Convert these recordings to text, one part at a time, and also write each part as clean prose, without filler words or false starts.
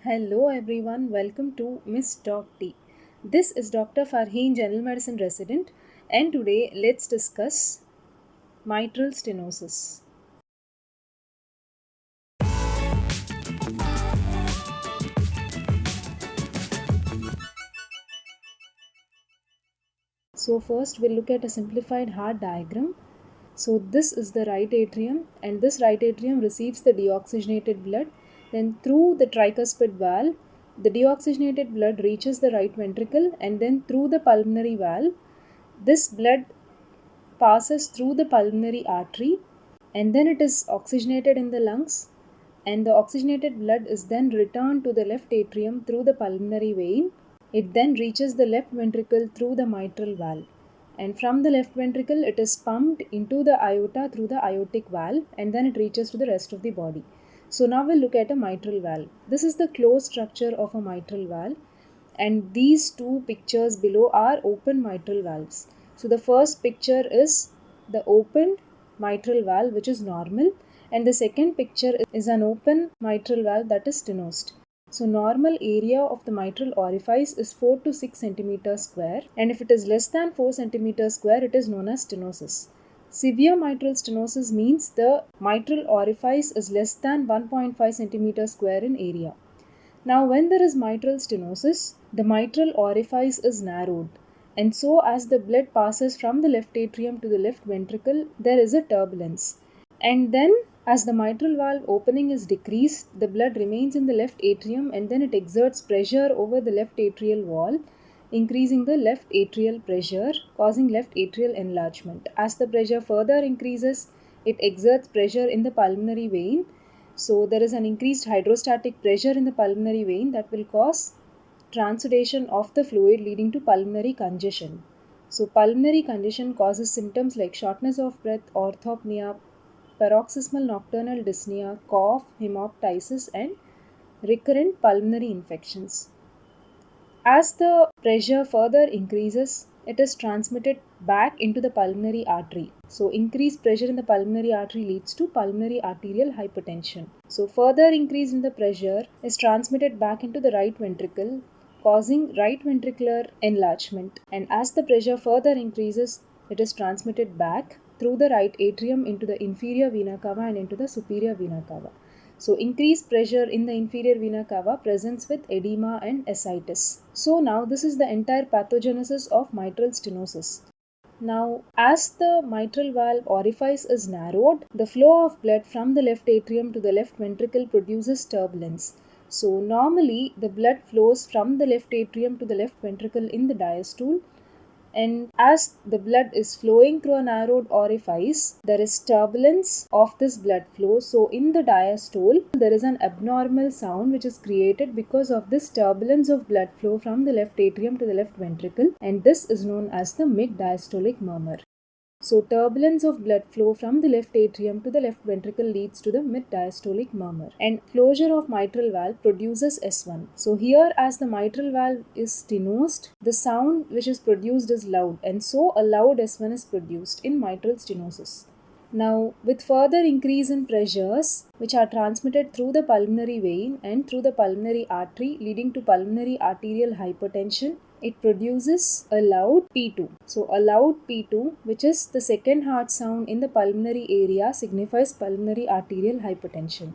Hello everyone, welcome to Miss Doc T. This is Dr. Farheen, General Medicine resident, and today let's discuss mitral stenosis. So first we'll look at a simplified heart diagram. So this is the right atrium, and this right atrium receives the deoxygenated blood. Then through the tricuspid valve, the deoxygenated blood reaches the right ventricle, and then through the pulmonary valve, this blood passes through the pulmonary artery, and then it is oxygenated in the lungs, and the oxygenated blood is then returned to the left atrium through the pulmonary vein. It then reaches the left ventricle through the mitral valve, and from the left ventricle it is pumped into the aorta through the aortic valve, and then it reaches to the rest of the body. So now we'll look at a mitral valve. This is the closed structure of a mitral valve, and these two pictures below are open mitral valves. So the first picture is the opened mitral valve, which is normal, and the second picture is an open mitral valve that is stenosed. So normal area of the mitral orifice is 4 to 6 centimeters square, and if it is less than 4 centimeters square, it is known as stenosis. Severe mitral stenosis means the mitral orifice is less than 1.5 centimeters square in area. Now, when there is mitral stenosis, the mitral orifice is narrowed, and so as the blood passes from the left atrium to the left ventricle, there is a turbulence. And then, as the mitral valve opening is decreased, the blood remains in the left atrium, and then it exerts pressure over the left atrial wall, increasing the left atrial pressure, causing left atrial enlargement. As the pressure further increases, it exerts pressure in the pulmonary vein. So there is an increased hydrostatic pressure in the pulmonary vein that will cause transudation of the fluid, leading to pulmonary congestion. So pulmonary congestion causes symptoms like shortness of breath, orthopnea, paroxysmal nocturnal dyspnea, cough, hemoptysis, and recurrent pulmonary infections. As the pressure further increases, it is transmitted back into the pulmonary artery. So, increased pressure in the pulmonary artery leads to pulmonary arterial hypertension. So, further increase in the pressure is transmitted back into the right ventricle, causing right ventricular enlargement. And as the pressure further increases, it is transmitted back through the right atrium into the inferior vena cava and into the superior vena cava. So increased pressure in the inferior vena cava presents with edema and ascites. So now this is the entire pathogenesis of mitral stenosis. Now, as the mitral valve orifice is narrowed, the flow of blood from the left atrium to the left ventricle produces turbulence. So normally the blood flows from the left atrium to the left ventricle in the diastole, and as the blood is flowing through a narrowed orifice, there is turbulence of this blood flow. So in the diastole, there is an abnormal sound which is created because of this turbulence of blood flow from the left atrium to the left ventricle, and this is known as the mid-diastolic murmur. So turbulence of blood flow from the left atrium to the left ventricle leads to the mid-diastolic murmur, and closure of mitral valve produces S1. So here, as the mitral valve is stenosed, the sound which is produced is loud, and so a loud S1 is produced in mitral stenosis. Now, with further increase in pressures which are transmitted through the pulmonary vein and through the pulmonary artery, leading to pulmonary arterial hypertension, it produces a loud P2. So a loud P2, which is the second heart sound in the pulmonary area, signifies pulmonary arterial hypertension.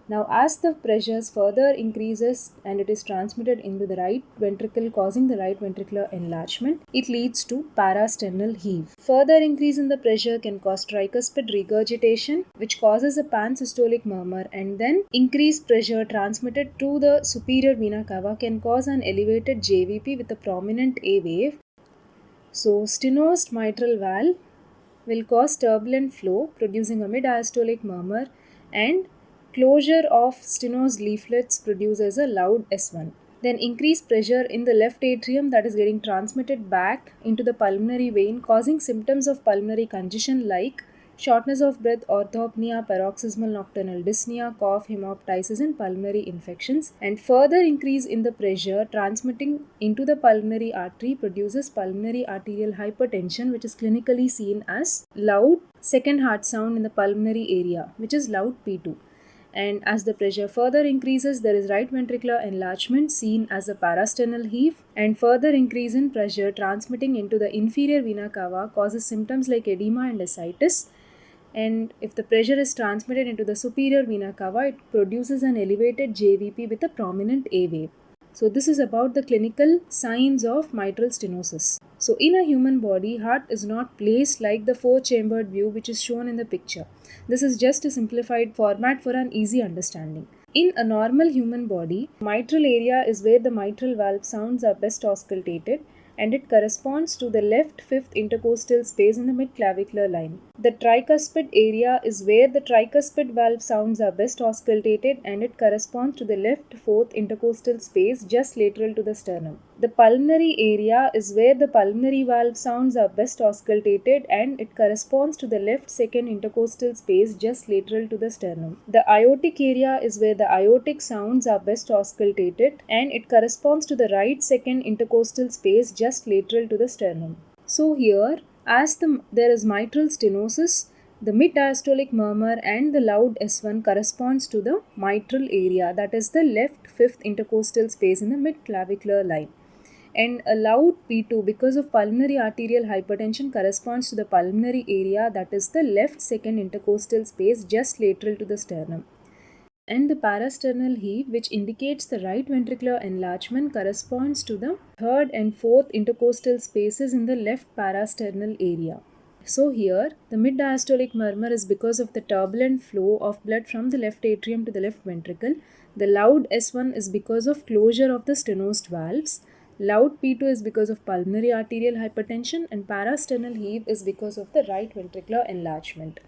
Now, as the pressures further increases and it is transmitted into the right ventricle, causing the right ventricular enlargement, it leads to parasternal heave. Further increase in the pressure can cause tricuspid regurgitation, which causes a pansystolic murmur, and then increased pressure transmitted to the superior vena cava can cause an elevated JVP with a prominent A wave. So, stenosed mitral valve will cause turbulent flow, producing a mid-diastolic murmur, and closure of stenosed leaflets produces a loud S1. Then increased pressure in the left atrium that is getting transmitted back into the pulmonary vein, causing symptoms of pulmonary congestion like shortness of breath, orthopnea, paroxysmal nocturnal dyspnea, cough, hemoptysis, and pulmonary infections. And further increase in the pressure transmitting into the pulmonary artery produces pulmonary arterial hypertension, which is clinically seen as loud second heart sound in the pulmonary area, which is loud P2. And as the pressure further increases, there is right ventricular enlargement seen as a parasternal heave, and further increase in pressure transmitting into the inferior vena cava causes symptoms like edema and ascites. And if the pressure is transmitted into the superior vena cava, it produces an elevated JVP with a prominent A wave. So this is about the clinical signs of mitral stenosis. So in a human body, heart is not placed like the four-chambered view which is shown in the picture. This is just a simplified format for an easy understanding. In a normal human body, mitral area is where the mitral valve sounds are best auscultated, and it corresponds to the left fifth intercostal space in the mid-clavicular line. The tricuspid area is where the tricuspid valve sounds are best auscultated, and it corresponds to the left fourth intercostal space just lateral to the sternum. The pulmonary area is where the pulmonary valve sounds are best auscultated, and it corresponds to the left second intercostal space just lateral to the sternum. The aortic area is where the aortic sounds are best auscultated, and it corresponds to the right second intercostal space just lateral to the sternum. So here, as there is mitral stenosis, the mid-diastolic murmur and the loud S1 corresponds to the mitral area, that is the left fifth intercostal space in the mid-clavicular line. And a loud P2 because of pulmonary arterial hypertension corresponds to the pulmonary area, that is the left second intercostal space just lateral to the sternum. And the parasternal heave, which indicates the right ventricular enlargement, corresponds to the third and fourth intercostal spaces in the left parasternal area. So here, the mid-diastolic murmur is because of the turbulent flow of blood from the left atrium to the left ventricle. The loud S1 is because of closure of the stenosed valves. Loud P2 is because of pulmonary arterial hypertension, and parasternal heave is because of the right ventricular enlargement.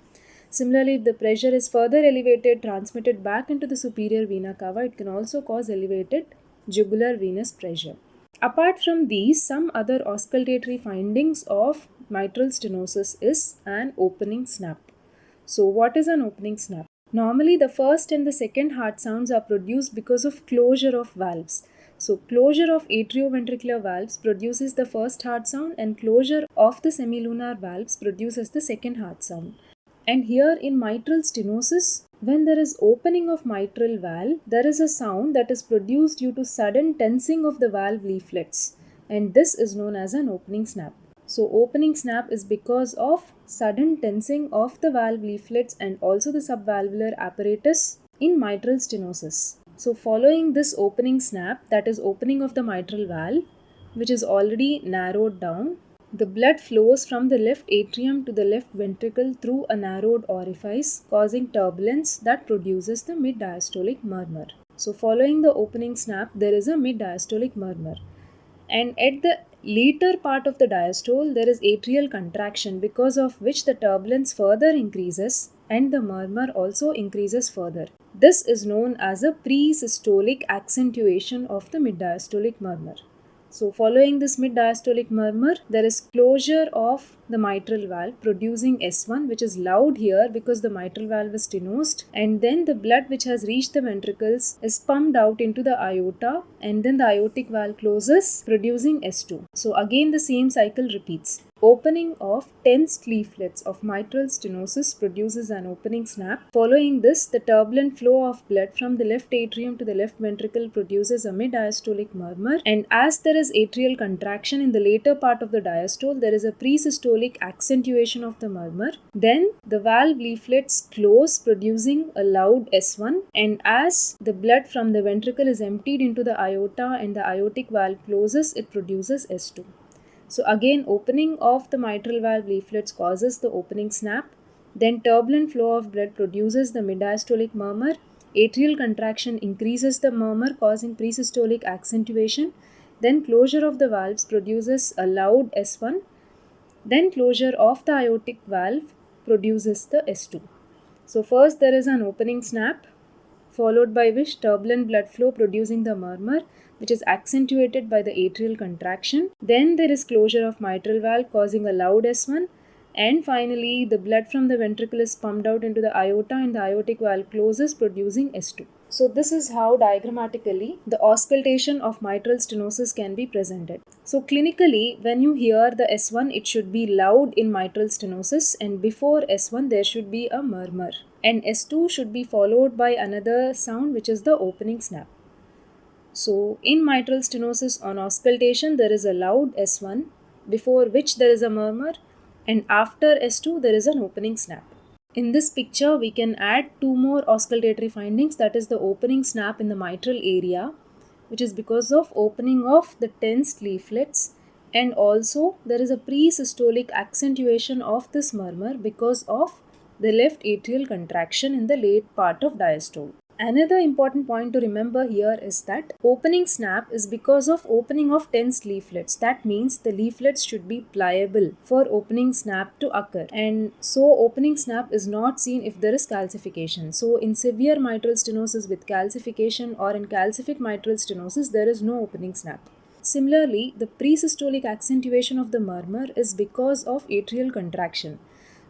Similarly, if the pressure is further elevated, transmitted back into the superior vena cava, it can also cause elevated jugular venous pressure. Apart from these, some other auscultatory findings of mitral stenosis is an opening snap. So what is an opening snap? Normally, the first and the second heart sounds are produced because of closure of valves. So closure of atrioventricular valves produces the first heart sound, and closure of the semilunar valves produces the second heart sound. And here in mitral stenosis, when there is opening of mitral valve, there is a sound that is produced due to sudden tensing of the valve leaflets, and this is known as an opening snap. So opening snap is because of sudden tensing of the valve leaflets and also the subvalvular apparatus in mitral stenosis. So following this opening snap, that is opening of the mitral valve, which is already narrowed down, the blood flows from the left atrium to the left ventricle through a narrowed orifice, causing turbulence that produces the mid-diastolic murmur. So following the opening snap, there is a mid-diastolic murmur. And at the later part of the diastole, there is atrial contraction, because of which the turbulence further increases and the murmur also increases further. This is known as a pre-systolic accentuation of the mid-diastolic murmur. So following this mid-diastolic murmur, there is closure of the mitral valve producing S1, which is loud here because the mitral valve is stenosed, and then the blood which has reached the ventricles is pumped out into the aorta, and then the aortic valve closes producing S2. So again the same cycle repeats. Opening of tensed leaflets of mitral stenosis produces an opening snap. Following this, the turbulent flow of blood from the left atrium to the left ventricle produces a mid-diastolic murmur, and as there is atrial contraction in the later part of the diastole, there is a pre-systolic accentuation of the murmur. Then the valve leaflets close producing a loud S1, and as the blood from the ventricle is emptied into the aorta and the aortic valve closes, it produces S2. So again, opening of the mitral valve leaflets causes the opening snap. Then turbulent flow of blood produces the mid-diastolic murmur. Atrial contraction increases the murmur, causing pre-systolic accentuation. Then closure of the valves produces a loud S1. Then closure of the aortic valve produces the S2. So first there is an opening snap, followed by which turbulent blood flow producing the murmur, which is accentuated by the atrial contraction. Then there is closure of mitral valve causing a loud S1. And finally, the blood from the ventricle is pumped out into the aorta and the aortic valve closes, producing S2. So this is how diagrammatically the auscultation of mitral stenosis can be presented. So clinically, when you hear the S1, it should be loud in mitral stenosis, and before S1 there should be a murmur. And S2 should be followed by another sound, which is the opening snap. So in mitral stenosis on auscultation, there is a loud S1, before which there is a murmur, and after S2 there is an opening snap. In this picture, we can add two more auscultatory findings, that is the opening snap in the mitral area, which is because of opening of the tensed leaflets, and also there is a pre-systolic accentuation of this murmur because of the left atrial contraction in the late part of diastole. Another important point to remember here is that opening snap is because of opening of tensed leaflets. That means the leaflets should be pliable for opening snap to occur. And so opening snap is not seen if there is calcification. So in severe mitral stenosis with calcification or in calcific mitral stenosis, there is no opening snap. Similarly, the presystolic accentuation of the murmur is because of atrial contraction.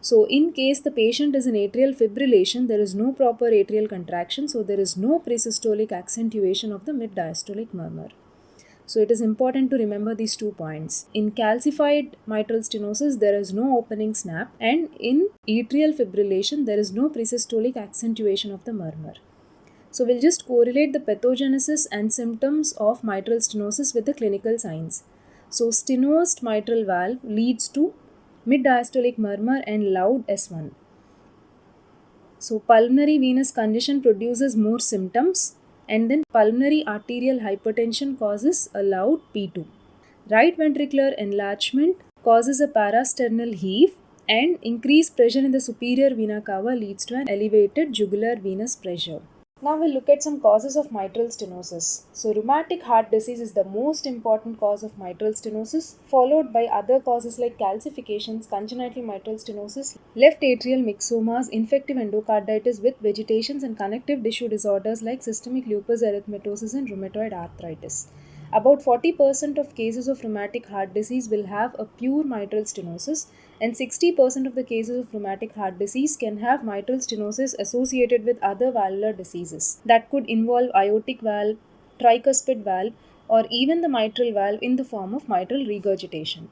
So in case the patient is in atrial fibrillation, there is no proper atrial contraction, so there is no presystolic accentuation of the mid-diastolic murmur. So it is important to remember these 2 points. In calcified mitral stenosis, there is no opening snap, and in atrial fibrillation, there is no presystolic accentuation of the murmur. So we'll just correlate the pathogenesis and symptoms of mitral stenosis with the clinical signs. So stenosed mitral valve leads to mid-diastolic murmur and loud S1. So pulmonary venous congestion produces more symptoms, and then pulmonary arterial hypertension causes a loud P2. Right ventricular enlargement causes a parasternal heave, and increased pressure in the superior vena cava leads to an elevated jugular venous pressure. Now we'll look at some causes of mitral stenosis. So rheumatic heart disease is the most important cause of mitral stenosis, followed by other causes like calcifications, congenital mitral stenosis, left atrial myxomas, infective endocarditis with vegetations, and connective tissue disorders like systemic lupus erythematosus and rheumatoid arthritis. About 40% of cases of rheumatic heart disease will have a pure mitral stenosis, and 60% of the cases of rheumatic heart disease can have mitral stenosis associated with other valvular diseases that could involve aortic valve, tricuspid valve, or even the mitral valve in the form of mitral regurgitation.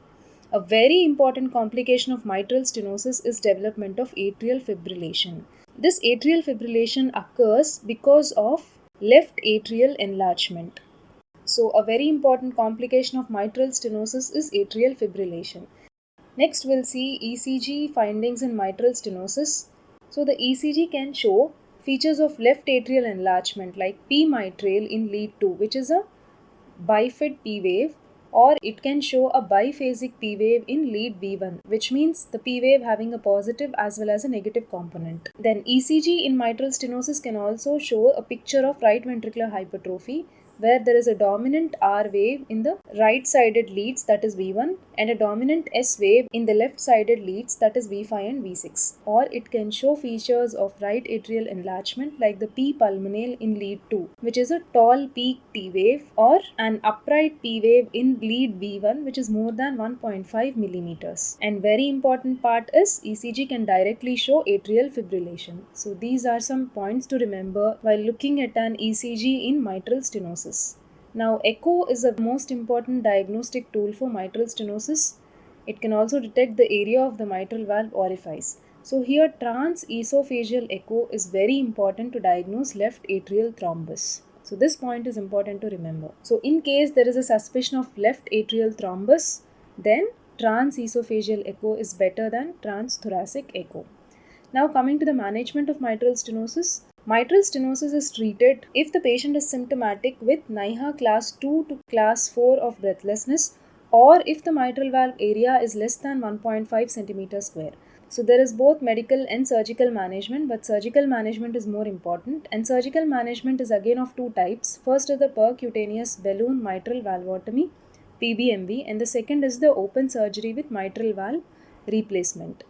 A very important complication of mitral stenosis is development of atrial fibrillation. This atrial fibrillation occurs because of left atrial enlargement. So, a very important complication of mitral stenosis is atrial fibrillation. Next, we'll see ECG findings in mitral stenosis. So, the ECG can show features of left atrial enlargement like P mitral in lead 2, which is a bifid P wave, or it can show a biphasic P wave in lead V1, which means the P wave having a positive as well as a negative component. Then ECG in mitral stenosis can also show a picture of right ventricular hypertrophy, where there is a dominant R wave in the right-sided leads, that is V1, and a dominant S wave in the left-sided leads, that is V5 and V6. Or it can show features of right atrial enlargement like the P pulmonale in lead 2, which is a tall peak T wave, or an upright P wave in lead V1, which is more than 1.5 millimeters. And very important part is ECG can directly show atrial fibrillation. So these are some points to remember while looking at an ECG in mitral stenosis. Now, echo is the most important diagnostic tool for mitral stenosis. It can also detect the area of the mitral valve orifice. So here, transesophageal echo is very important to diagnose left atrial thrombus. So this point is important to remember. So in case there is a suspicion of left atrial thrombus, then transesophageal echo is better than transthoracic echo. Now coming to the management of mitral stenosis. Mitral stenosis is treated if the patient is symptomatic with NIHA class 2 to class 4 of breathlessness, or if the mitral valve area is less than 1.5 cm square. So there is both medical and surgical management, but surgical management is more important, and surgical management is again of two types. First is the percutaneous balloon mitral valvotomy, PBMV, and the second is the open surgery with mitral valve replacement.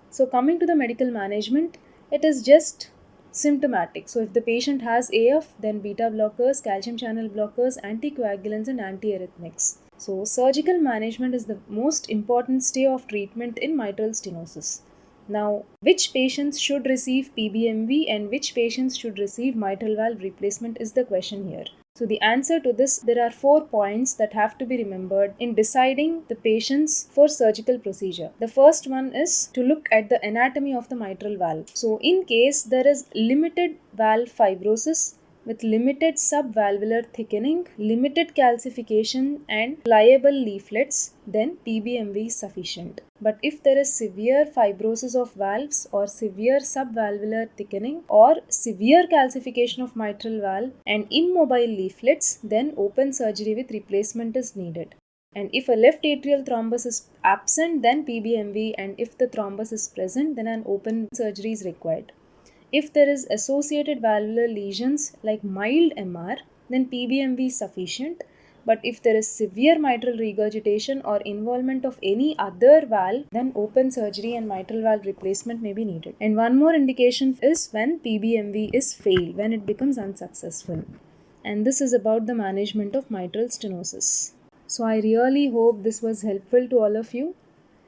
So coming to the medical management, it is just symptomatic. So if the patient has AF, then beta blockers, calcium channel blockers, anticoagulants, and antiarrhythmics. So, surgical management is the most important stay of treatment in mitral stenosis. Now, which patients should receive PBMV and which patients should receive mitral valve replacement is the question here. So, the answer to this, there are 4 points that have to be remembered in deciding the patients for surgical procedure. The first one is to look at the anatomy of the mitral valve. So, in case there is limited valve fibrosis, with limited subvalvular thickening, limited calcification, and pliable leaflets, then PBMV is sufficient. But if there is severe fibrosis of valves or severe subvalvular thickening or severe calcification of mitral valve and immobile leaflets, then open surgery with replacement is needed. And if a left atrial thrombus is absent, then PBMV, and if the thrombus is present, then an open surgery is required. If there is associated valvular lesions like mild MR, then PBMV is sufficient. But if there is severe mitral regurgitation or involvement of any other valve, then open surgery and mitral valve replacement may be needed. And one more indication is when PBMV is failed, when it becomes unsuccessful. And this is about the management of mitral stenosis. So I really hope this was helpful to all of you.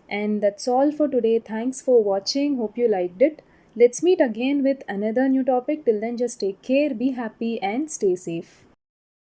And that's all for today. Thanks for watching. Hope you liked it. Let's meet again with another new topic. Till then, just take care, be happy, and stay safe.